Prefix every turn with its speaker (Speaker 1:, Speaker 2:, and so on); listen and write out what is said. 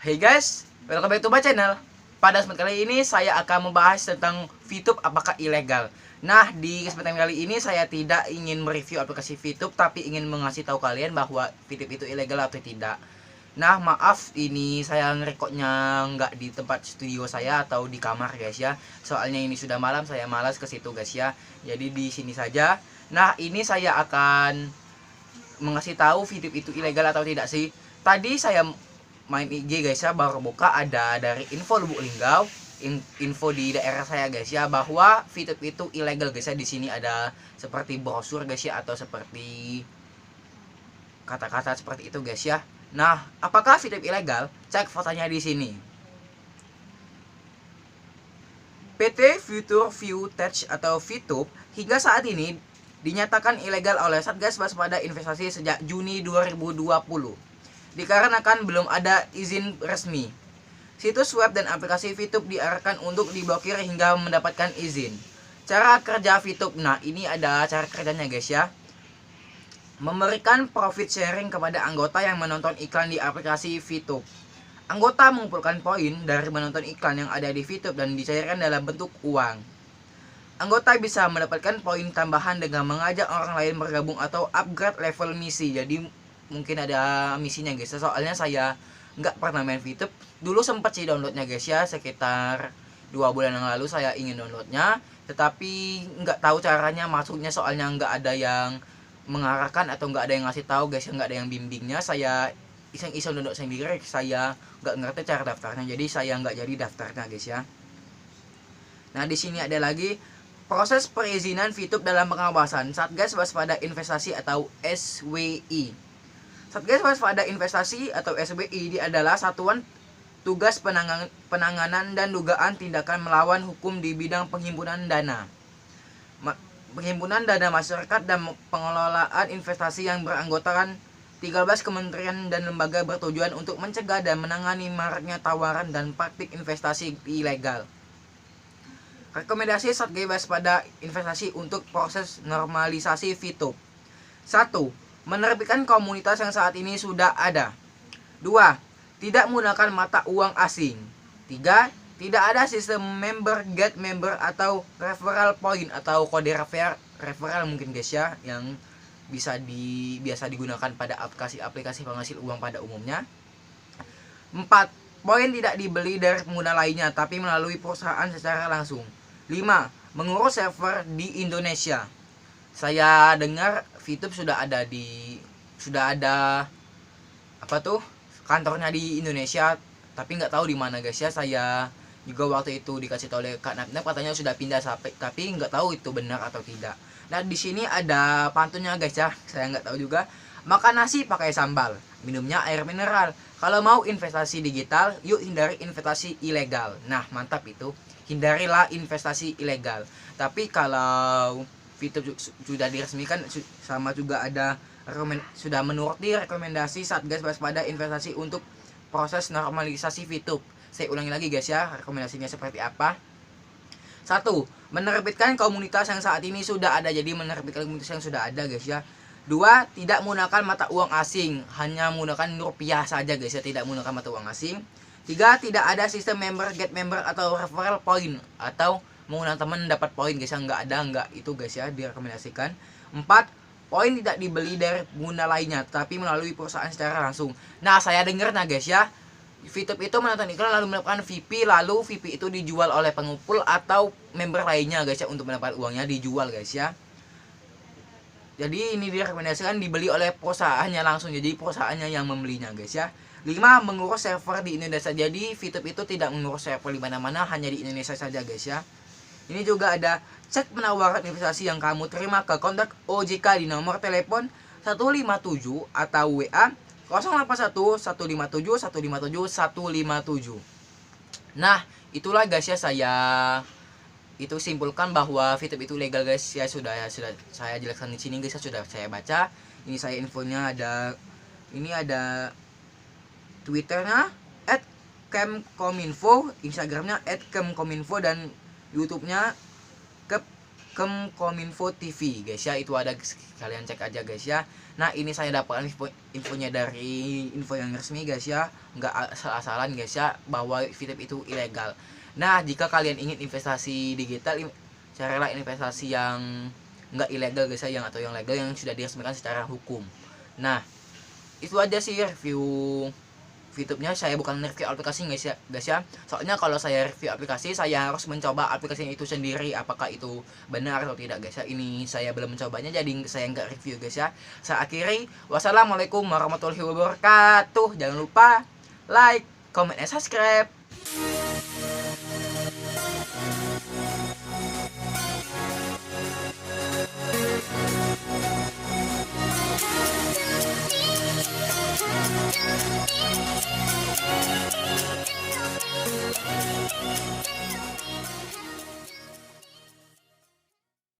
Speaker 1: Hey guys, welcome back to my channel. Pada kesempatan kali ini saya akan membahas tentang VTube apakah ilegal. Nah, di kesempatan kali ini saya tidak ingin mereview aplikasi VTube, tapi ingin mengasih tahu kalian bahwa VTube itu ilegal atau tidak. Nah, maaf ini saya ngerekodnya nggak di tempat studio saya atau di kamar guys ya. Soalnya ini sudah malam, saya malas ke situ guys ya. Jadi di sini saja. Nah, ini saya akan mengasih tahu VTube itu ilegal atau tidak sih. Tadi saya main IG guys ya, baru buka ada dari info Lubuk Linggau, info di daerah saya guys ya, bahwa VTube itu ilegal guys ya. Di sini ada seperti brosur guys ya, atau seperti kata-kata seperti itu guys ya. Nah, apakah VTube ilegal? Cek fotonya di sini. PT Future View Tech atau VTube hingga saat ini dinyatakan ilegal oleh Satgas Waspada Investasi sejak Juni 2020 dikarenakan belum ada izin resmi. Situs web dan aplikasi VTube diarahkan untuk diblokir hingga mendapatkan izin. Cara kerja VTube, nah ini ada cara kerjanya guys ya. Memberikan profit sharing kepada anggota yang menonton iklan di aplikasi VTube. Anggota mengumpulkan poin dari menonton iklan yang ada di VTube dan dicairkan dalam bentuk uang. Anggota bisa mendapatkan poin tambahan dengan mengajak orang lain bergabung atau upgrade level misi. Jadi mungkin ada misinya guys. Soalnya saya nggak pernah main VTube. Dulu sempat sih downloadnya guys ya, sekitar 2 bulan yang lalu saya ingin downloadnya, tetapi nggak tahu caranya masuknya, soalnya nggak ada yang mengarahkan atau nggak ada yang ngasih tahu guys, nggak ada yang bimbingnya. Saya iseng-iseng download sendiri, saya nggak ngerti cara daftarnya, jadi saya nggak jadi daftarnya guys ya. Nah, di sini ada lagi proses perizinan VTube dalam pengawasan Satgas Waspada Investasi atau SWI. Satgas Waspada Investasi atau SWI adalah satuan tugas penanganan dan dugaan tindakan melawan hukum di bidang penghimpunan dana, penghimpunan dana masyarakat dan pengelolaan investasi yang beranggotakan 13 kementerian dan lembaga bertujuan untuk mencegah dan menangani maraknya tawaran dan praktik investasi ilegal. Rekomendasi Satgas Waspada Investasi untuk proses normalisasi VTube. 1. Menerbitkan komunitas yang saat ini sudah ada. 2. Tidak menggunakan mata uang asing. 3. Tidak ada sistem member, get member atau referral point atau kode referral mungkin guys ya, yang biasa digunakan pada aplikasi penghasil uang pada umumnya. 4. Poin tidak dibeli dari pengguna lainnya tapi melalui perusahaan secara langsung. 5. Mengurus server di Indonesia. Saya dengar VTube sudah ada kantornya di Indonesia, tapi nggak tahu di mana guys ya. Saya juga waktu itu dikasih tahu oleh Kak Napnap katanya sudah pindah, tapi nggak tahu itu benar atau tidak. Nah, di sini ada pantunnya guys ya, saya nggak tahu juga. Makan nasi pakai sambal, minumnya air mineral. Kalau mau investasi digital, yuk hindari investasi ilegal. Nah, mantap itu. Hindarilah investasi ilegal. Tapi kalau VTube sudah diresmikan, sama juga ada sudah menuruti rekomendasi Satgas Waspada Investasi untuk proses normalisasi VTube. Saya ulangi lagi guys ya, rekomendasinya seperti apa. 1. Menerbitkan komunitas yang saat ini sudah ada. Jadi menerbitkan komunitas yang sudah ada guys ya. 2. Tidak menggunakan mata uang asing, hanya menggunakan rupiah saja guys ya, tidak menggunakan mata uang asing. 3. Tidak ada sistem member, get member atau referral point atau menggunakan teman dapat poin guys ya, nggak itu guys ya, direkomendasikan. 4. Poin tidak dibeli dari pengguna lainnya tapi melalui perusahaan secara langsung. Nah, saya dengar guys ya, VTube itu menonton iklan lalu mendapatkan VP, lalu VP itu dijual oleh pengumpul atau member lainnya guys ya, untuk mendapatkan uangnya dijual guys ya. Jadi ini direkomendasikan dibeli oleh perusahaannya langsung, jadi perusahaannya yang membelinya guys ya. 5. Mengurus server di Indonesia. Jadi VTube itu tidak mengurus server di mana-mana, hanya di Indonesia saja guys ya. Ini juga ada cek penawaran investasi yang kamu terima ke kontak OJK di nomor telepon 157 atau WA 081 157 157 157. Nah, itulah guys ya, saya itu simpulkan bahwa VTube itu legal guys ya. Sudah saya jelaskan di sini guys ya, sudah saya baca. Ini saya infonya ada, ini ada Twitternya @kemkominfo, Instagramnya @kemkominfo, dan YouTube-nya Kemkominfo TV guys ya, itu ada, kalian cek aja guys ya. Nah ini saya dapat infonya dari info yang resmi guys ya, nggak asal-asalan guys ya bahwa VTube itu ilegal. Nah jika kalian ingin investasi digital, carilah investasi yang nggak ilegal guys ya, yang atau yang legal yang sudah diresmikan secara hukum. Nah itu aja sih review VTube-nya. Saya bukan review aplikasi guys ya. Soalnya kalau saya review aplikasi, saya harus mencoba aplikasi itu sendiri apakah itu benar atau tidak guys ya. Ini saya belum mencobanya, jadi saya nggak review guys ya. Saya akhiri, wassalamualaikum warahmatullahi wabarakatuh. Jangan lupa like, comment, and subscribe.